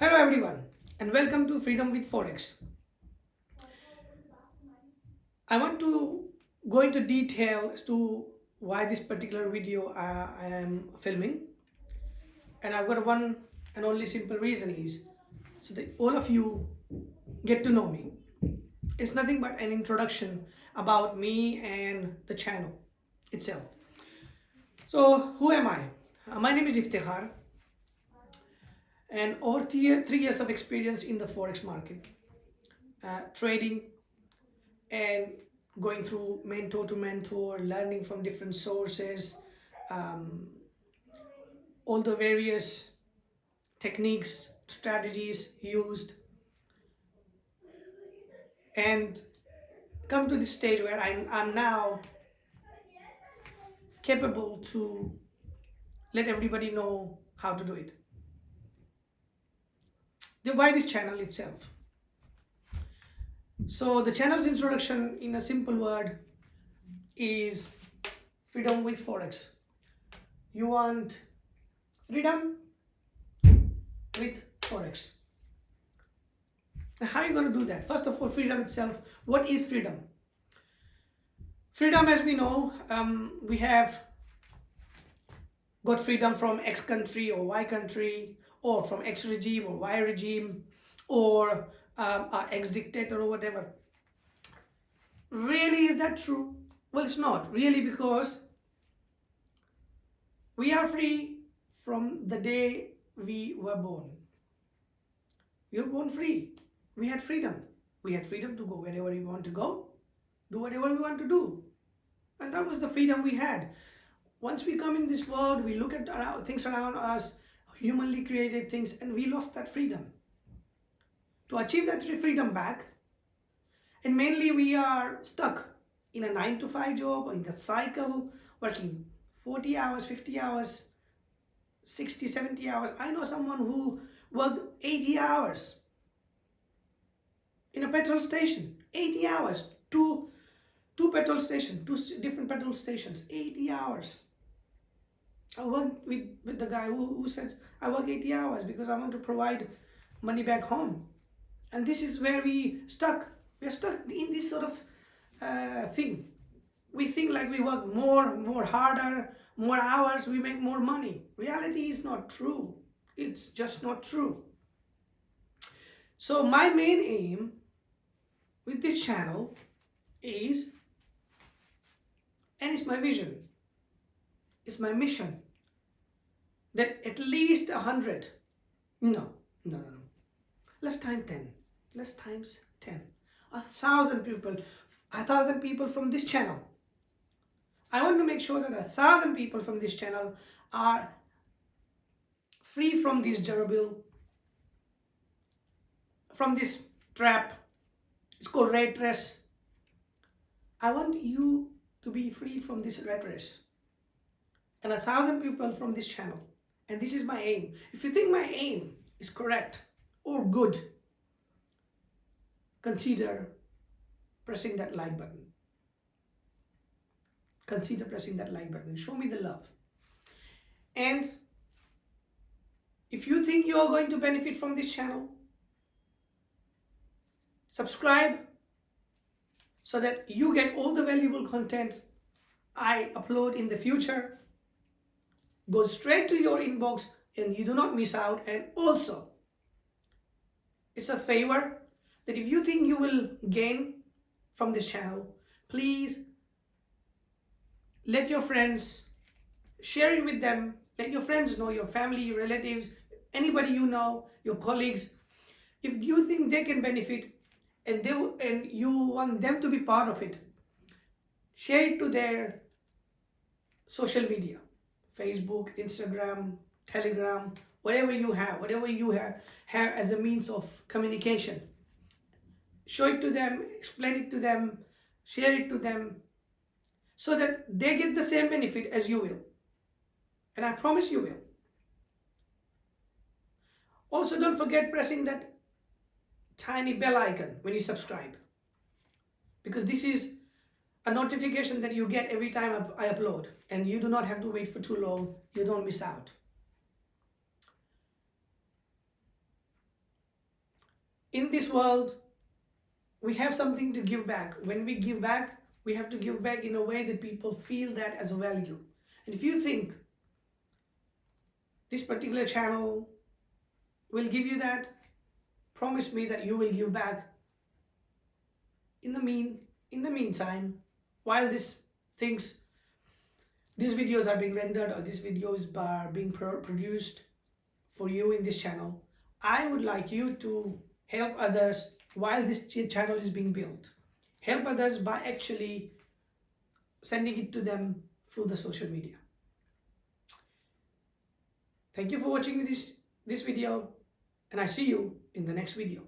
Hello everyone and welcome to Freedom with Forex. I want to go into detail as to why this particular video I am filming, and I've got one and only simple reason is so that all of you get to know me. It's nothing but an introduction about me and the channel itself. So who am I? My name is Iftikhar and over 3 years of experience in the Forex market, trading and going through mentor to mentor, learning from different sources, um, all the various techniques, strategies used, and come to this stage where I'm now capable to let everybody know how to do it. Why this channel itself? So the channel's introduction in a simple word is freedom with Forex. You want freedom with Forex. Now, how are you going to do that? First of all, freedom itself. What is freedom? Freedom, as we know, we have got freedom from X country or Y country, or from X regime or Y regime, or X dictator or whatever. Really, is that true? Well, it's not really, because we are free from the day we were born. We were born free. We had freedom. We had freedom to go wherever we want to go, do whatever we want to do. And that was the freedom we had. Once we come in this world, we look at things around us, humanly created things, and we lost that freedom. To achieve that freedom back, and mainly we are stuck in a 9 to 5 job, or in that cycle, working 40 hours, 50 hours, 60, 70 hours. I know someone who worked 80 hours in a petrol station. 80 hours, two petrol stations, different petrol stations, 80 hours. I worked with the guy who says, I work 80 hours because I want to provide money back home. And this is where we're stuck in this sort of thing. We think like we work more harder, more hours, we make more money. Reality is not true. It's just not true. So my main aim with this channel is, and it's my vision, it's my mission, that at least 100, no, let's times 10, let's times 10, 1,000 people from this channel. I want to make sure that 1,000 people from this channel are free from this gerbil, from this trap. It's called rat race. I want you to be free from this rat race, and 1,000 people from this channel. And this is my aim. If you think my aim is correct or good, consider pressing that like button. Consider pressing that like button. Show me the love. And if you think you are going to benefit from this channel, subscribe so that you get all the valuable content I upload in the future. Go straight to your inbox and you do not miss out. And also, it's a favor that if you think you will gain from this channel, please let your friends share it with them. Let your friends know, your family, your relatives, anybody you know, your colleagues. If you think they can benefit and you want them to be part of it, share it to their social media, Facebook, Instagram, Telegram, whatever you have as a means of communication. Show it to them, explain it to them, share it to them, so that they get the same benefit as you will. And I promise you will. Also, don't forget pressing that tiny bell icon when you subscribe, because this is a notification that you get every time I upload, and you do not have to wait for too long. You don't miss out. In this world, we have something to give back. When we give back, we have to give back in a way that people feel that as a value. And if you think this particular channel will give you that, promise me that you will give back. In the meantime, while things these videos are being rendered, or these videos are being produced for you in this channel, I would like you to help others while this channel is being built. Help others by actually sending it to them through the social media. Thank you for watching this video, and I see you in the next video.